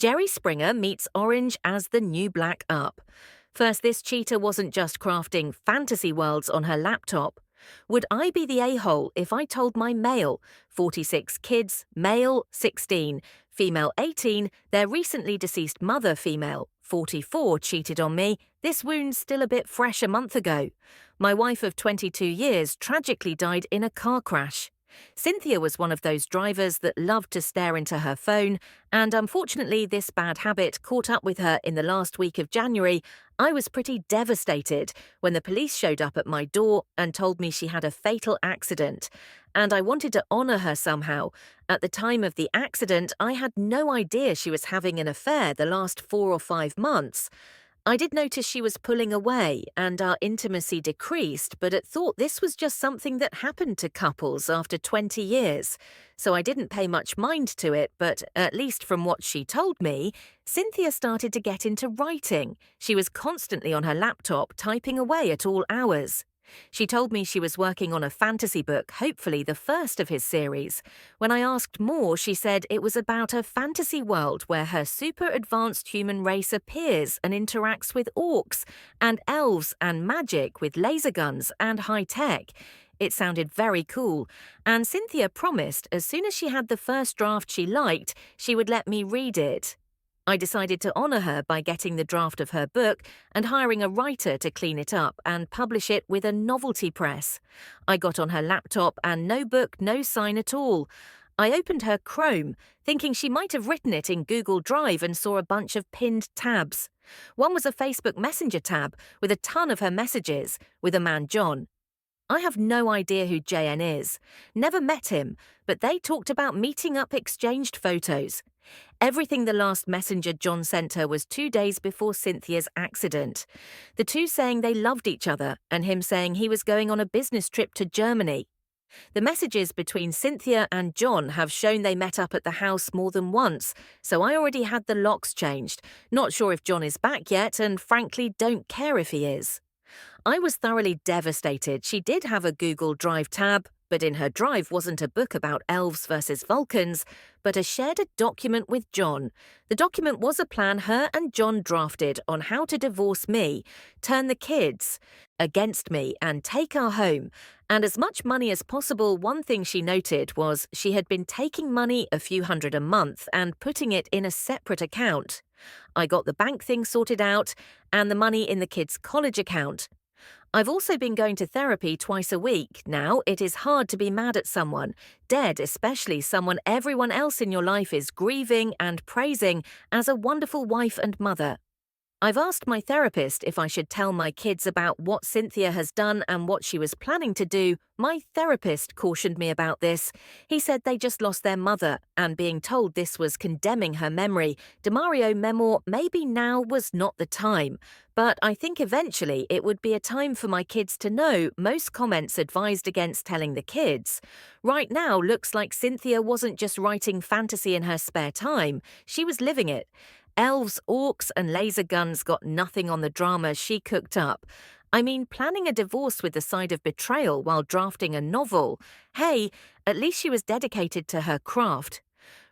Jerry Springer meets orange as the new black up. First, this cheater wasn't just crafting fantasy worlds on her laptop. Would I be the a-hole if I told my male, 46 kids, male, 16, female 18, their recently deceased mother, female, 44, cheated on me? This wound's still a bit fresh a month ago. My wife of 22 years tragically died in a car crash. Cynthia was one of those drivers that loved to stare into her phone, and unfortunately this bad habit caught up with her in the last week of January. I was pretty devastated when the police showed up at my door and told me she had a fatal accident, and I wanted to honour her somehow. At the time of the accident, I had no idea she was having an affair the last 4 or 5 months. I did notice she was pulling away and our intimacy decreased, but it thought this was just something that happened to couples after 20 years. So I didn't pay much mind to it, but at least from what she told me, Cynthia started to get into writing. She was constantly on her laptop, typing away at all hours. She told me she was working on a fantasy book, hopefully the first of his series. When I asked more, she said it was about a fantasy world where her super advanced human race appears and interacts with orcs and elves and magic with laser guns and high tech. It sounded very cool, and Cynthia promised as soon as she had the first draft she liked, she would let me read it. I decided to honour her by getting the draft of her book and hiring a writer to clean it up and publish it with a novelty press. I got on her laptop and no book, no sign at all. I opened her Chrome, thinking she might have written it in Google Drive, and saw a bunch of pinned tabs. One was a Facebook Messenger tab with a ton of her messages with a man John. I have no idea who JN is. Never met him, but they talked about meeting up, exchanged photos. Everything the last messenger John sent her was 2 days before Cynthia's accident. The two saying they loved each other and him saying he was going on a business trip to Germany. The messages between Cynthia and John have shown they met up at the house more than once, so I already had the locks changed. Not sure if John is back yet, and frankly don't care if he is. I was thoroughly devastated. She did have a Google Drive tab, but in her drive wasn't a book about elves versus Vulcans, but a shared document with John. The document was a plan her and John drafted on how to divorce me, turn the kids against me, and take our home. And as much money as possible. One thing she noted was she had been taking money, a few hundred a month, and putting it in a separate account. I got the bank thing sorted out and the money in the kids' college account. I've also been going to therapy twice a week. Now, it is hard to be mad at someone, dead, especially someone everyone else in your life is grieving and praising as a wonderful wife and mother. I've asked my therapist if I should tell my kids about what Cynthia has done and what she was planning to do. My therapist cautioned me about this. He said they just lost their mother, and being told this was condemning her memory, DeMario memoir, maybe now was not the time. But I think eventually it would be a time for my kids to know. Most comments advised against telling the kids. Right now, looks like Cynthia wasn't just writing fantasy in her spare time, she was living it. Elves, orcs, and laser guns got nothing on the drama she cooked up. I mean, planning a divorce with the side of betrayal while drafting a novel. Hey, at least she was dedicated to her craft.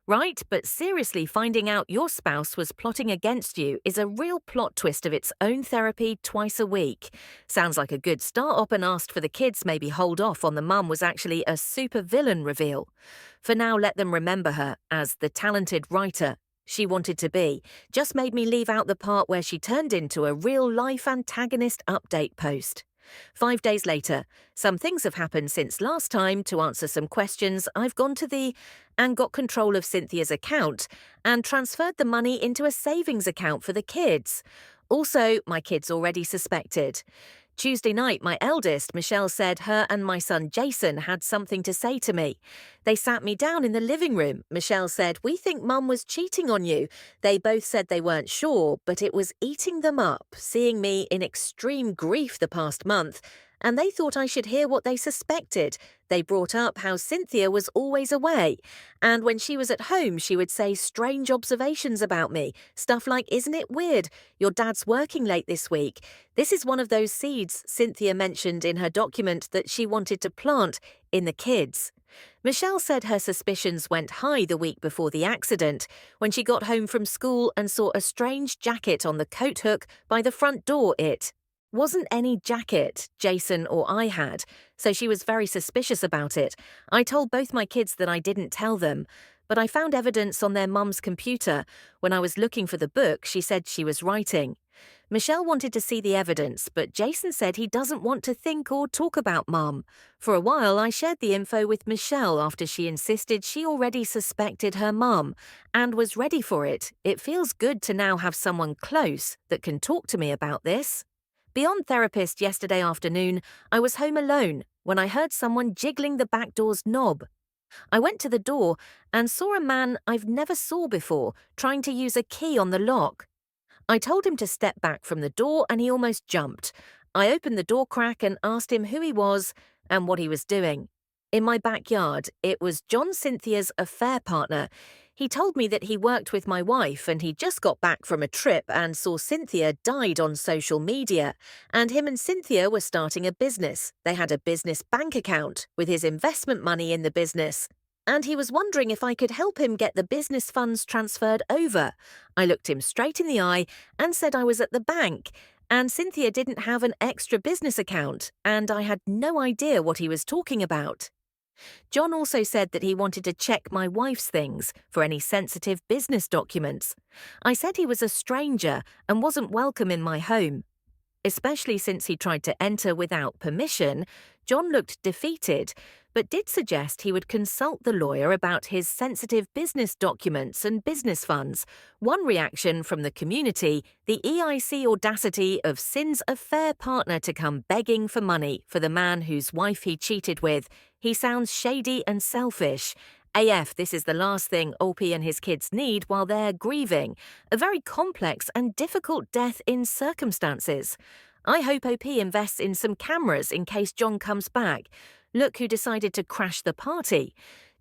Right, but seriously, finding out your spouse was plotting against you is a real plot twist of its own. Therapy twice a week. Sounds like a good start up, and asked for the kids maybe hold off on the mum was actually a super villain reveal. For now, let them remember her as the talented writer she wanted to be. Just made me leave out the part where she turned into a real-life antagonist update post. 5 days later, some things have happened since last time. To answer some questions, I've gone to and got control of Cynthia's account and transferred the money into a savings account for the kids. Also, my kids already suspected. Tuesday night, my eldest, Michelle, said her and my son Jason had something to say to me. They sat me down in the living room. Michelle said, "We think Mum was cheating on you." They both said they weren't sure, but it was eating them up, seeing me in extreme grief the past month. and they thought I should hear what they suspected. They brought up how Cynthia was always away, and when she was at home, she would say strange observations about me. Stuff like, "Isn't it weird? Your dad's working late this week." This is one of those seeds Cynthia mentioned in her document that she wanted to plant in the kids. Michelle said her suspicions went high the week before the accident, when she got home from school and saw a strange jacket on the coat hook by the front door. It wasn't any jacket Jason or I had, so she was very suspicious about it. I told both my kids that I didn't tell them, but I found evidence on their mum's computer. When I was looking for the book she said she was writing. Michelle wanted to see the evidence, but Jason said he doesn't want to think or talk about Mum. For a while, I shared the info with Michelle after she insisted she already suspected her mum and was ready for it. It feels good to now have someone close that can talk to me about this. Beyond therapist yesterday afternoon, I was home alone when I heard someone jiggling the back door's knob. I went to the door and saw a man I've never saw before trying to use a key on the lock. I told him to step back from the door and he almost jumped. I opened the door crack and asked him who he was and what he was doing. In my backyard, it was John Cynthia's affair partner. He told me that he worked with my wife and he just got back from a trip and saw Cynthia died on social media. And him and Cynthia were starting a business. They had a business bank account with his investment money in the business. And he was wondering if I could help him get the business funds transferred over. I looked him straight in the eye and said I was at the bank, and Cynthia didn't have an extra business account, and I had no idea what he was talking about. John also said that he wanted to check my wife's things for any sensitive business documents. I said he was a stranger and wasn't welcome in my home. Especially since he tried to enter without permission, John looked defeated, but did suggest he would consult the lawyer about his sensitive business documents and business funds. One reaction from the community: the EIC audacity of Sin's affair partner to come begging for money for the man whose wife he cheated with. He sounds shady and selfish. AF, this is the last thing Opie and his kids need while they're grieving. A very complex and difficult death in circumstances. I hope OP invests in some cameras in case John comes back. Look who decided to crash the party.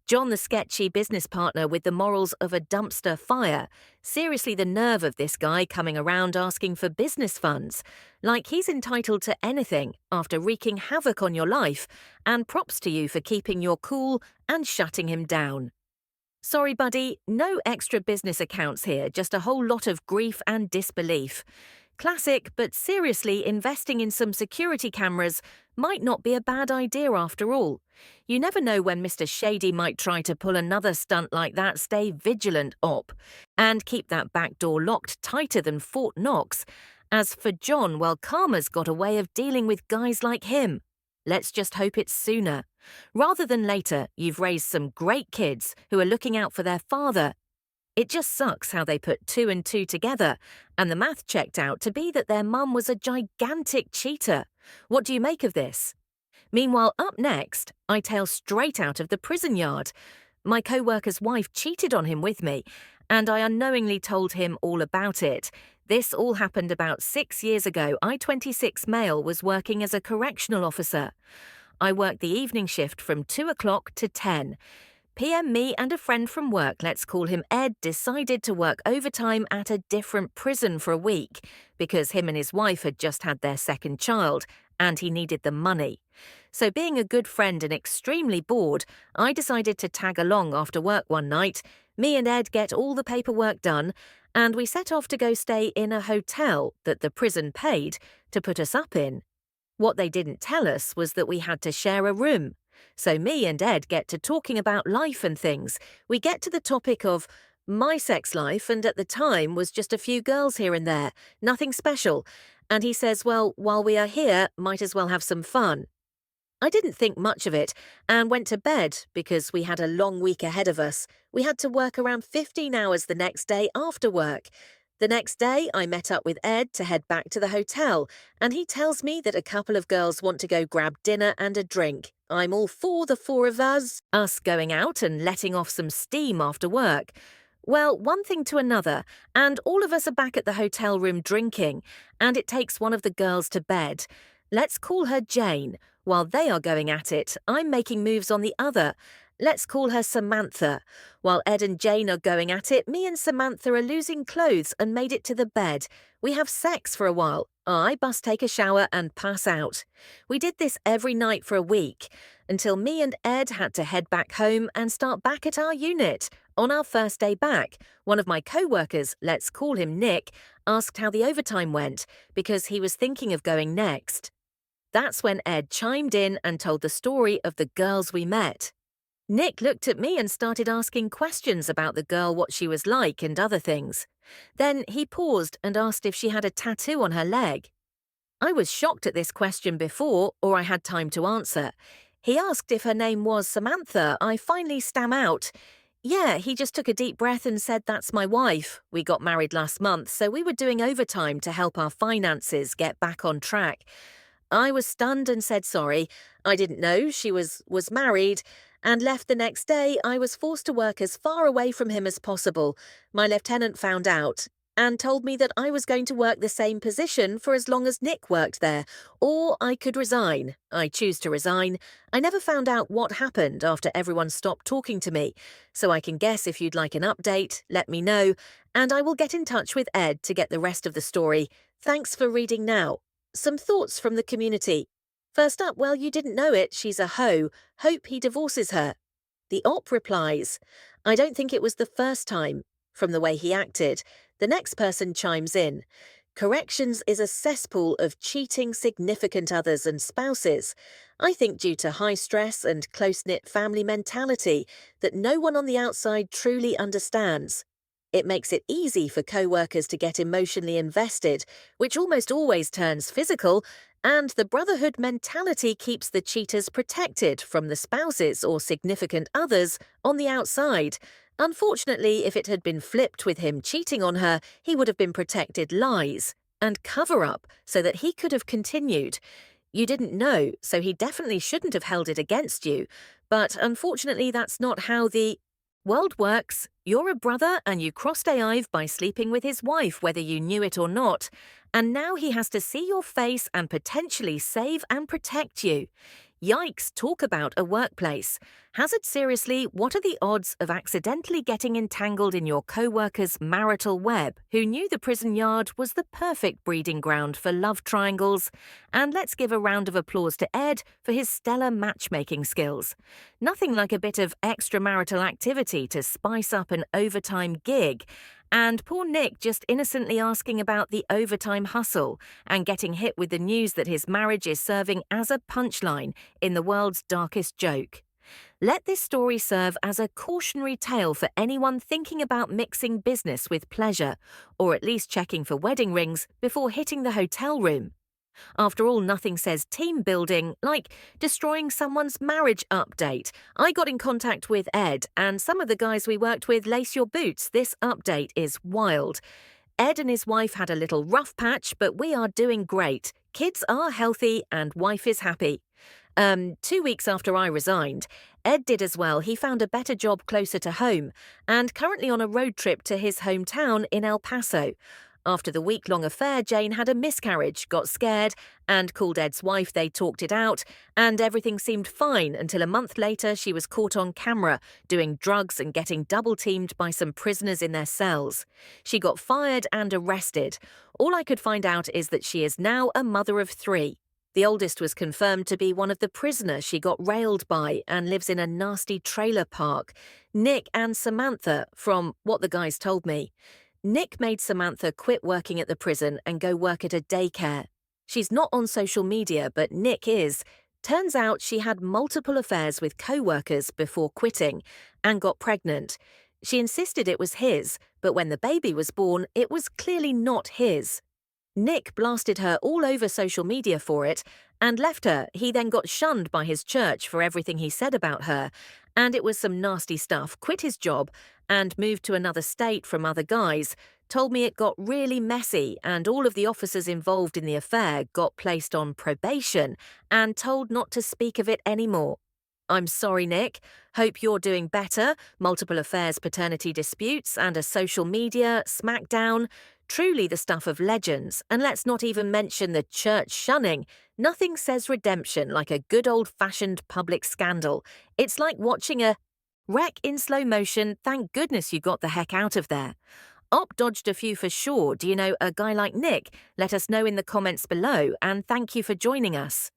John, the sketchy business partner with the morals of a dumpster fire. Seriously, the nerve of this guy coming around asking for business funds. Like he's entitled to anything after wreaking havoc on your life, and props to you for keeping your cool and shutting him down. Sorry, buddy, no extra business accounts here, just a whole lot of grief and disbelief. Classic, but seriously, investing in some security cameras might not be a bad idea after all. You never know when Mr. Shady might try to pull another stunt like that. Stay vigilant, Op. And keep that back door locked tighter than Fort Knox. As for John, well, karma's got a way of dealing with guys like him. Let's just hope it's sooner. Rather than later, you've raised some great kids who are looking out for their father. It just sucks how they put 2 and 2 together, and the math checked out to be that their mum was a gigantic cheater. What do you make of this? Meanwhile, up next, I tail straight out of the prison yard. My coworker's wife cheated on him with me, and I unknowingly told him all about it. This all happened about 6 years ago. I, 26 male, was working as a correctional officer. I worked the evening shift from 2 o'clock to 10. PM me and a friend from work, let's call him Ed, decided to work overtime at a different prison for a week because him and his wife had just had their second child and he needed the money. So being a good friend and extremely bored, I decided to tag along after work one night. Me and Ed get all the paperwork done and we set off to go stay in a hotel that the prison paid to put us up in. What they didn't tell us was that we had to share a room. So me and Ed get to talking about life and things. We get to the topic of my sex life, and at the time was just a few girls here and there, nothing special. And he says, well, while we are here, might as well have some fun. I didn't think much of it and went to bed because we had a long week ahead of us. We had to work around 15 hours the next day after work. The next day, I met up with Ed to head back to the hotel, and he tells me that a couple of girls want to go grab dinner and a drink. I'm all for the four of us going out and letting off some steam after work. Well, one thing to another, and all of us are back at the hotel room drinking, and it takes one of the girls to bed. Let's call her Jane. While they are going at it, I'm making moves on the other. Let's call her Samantha. While Ed and Jane are going at it, me and Samantha are losing clothes and made it to the bed. We have sex for a while. I must take a shower and pass out. We did this every night for a week, until me and Ed had to head back home and start back at our unit. On our first day back, one of my co-workers, let's call him Nick, asked how the overtime went because he was thinking of going next. That's when Ed chimed in and told the story of the girls we met. Nick looked at me and started asking questions about the girl, what she was like and other things. Then he paused and asked if she had a tattoo on her leg. I was shocked at this question before, or I had time to answer. He asked if her name was Samantha. I finally stam out. Yeah, he just took a deep breath and said, "That's my wife. We got married last month, so we were doing overtime to help our finances get back on track." I was stunned and said sorry. I didn't know she was married and left the next day. I was forced to work as far away from him as possible. My lieutenant found out and told me that I was going to work the same position for as long as Nick worked there, or I could resign. I choose to resign. I never found out what happened after everyone stopped talking to me, so I can guess if you'd like an update, let me know, and I will get in touch with Ed to get the rest of the story. Thanks for reading now. Some thoughts from the community. First up, well, you didn't know it, she's a hoe. Hope he divorces her. The op replies, I don't think it was the first time, from the way he acted. The next person chimes in. Corrections is a cesspool of cheating significant others and spouses. I think due to high stress and close-knit family mentality that no one on the outside truly understands. It makes it easy for co-workers to get emotionally invested, which almost always turns physical, and the brotherhood mentality keeps the cheaters protected from the spouses or significant others on the outside. Unfortunately, if it had been flipped with him cheating on her, he would have been protected lies and cover-up so that he could have continued. You didn't know, so he definitely shouldn't have held it against you. But unfortunately, that's not how the world works. You're a brother and you crossed Ive by sleeping with his wife, whether you knew it or not. And now he has to see your face and potentially save and protect you. Yikes, talk about a workplace. Hazard seriously, what are the odds of accidentally getting entangled in your co-worker's marital web, who knew the prison yard was the perfect breeding ground for love triangles? And let's give a round of applause to Ed for his stellar matchmaking skills. Nothing like a bit of extramarital activity to spice up an overtime gig. And poor Nick just innocently asking about the overtime hustle and getting hit with the news that his marriage is serving as a punchline in the world's darkest joke. Let this story serve as a cautionary tale for anyone thinking about mixing business with pleasure, or at least checking for wedding rings before hitting the hotel room. After all, nothing says team building like destroying someone's marriage update. I got in contact with Ed, and some of the guys we worked with lace your boots. This update is wild. Ed and his wife had a little rough patch, but we are doing great. Kids are healthy and wife is happy. 2 weeks after I resigned, Ed did as well. He found a better job closer to home and currently on a road trip to his hometown in El Paso. After the week-long affair, Jane had a miscarriage, got scared, and called Ed's wife. They talked it out, and everything seemed fine until a month later she was caught on camera doing drugs and getting double-teamed by some prisoners in their cells. She got fired and arrested. All I could find out is that she is now a mother of 3. The oldest was confirmed to be one of the prisoners she got railed by and lives in a nasty trailer park. Nick and Samantha, from what the guys told me. Nick made Samantha quit working at the prison and go work at a daycare. She's not on social media, but Nick is. Turns out she had multiple affairs with co-workers before quitting and got pregnant. She insisted it was his, but when the baby was born, it was clearly not his. Nick blasted her all over social media for it and left her. He then got shunned by his church for everything he said about her, and it was some nasty stuff, quit his job and moved to another state from other guys. Told me it got really messy and all of the officers involved in the affair got placed on probation and told not to speak of it anymore. I'm sorry, Nick. Hope you're doing better. Multiple affairs, paternity disputes, and a social media smackdown. Truly the stuff of legends, and let's not even mention the church shunning. Nothing says redemption like a good old-fashioned public scandal. It's like watching a wreck in slow motion. Thank goodness you got the heck out of there. Op dodged a few for sure. Do you know a guy like Nick? Let us know in the comments below, and thank you for joining us.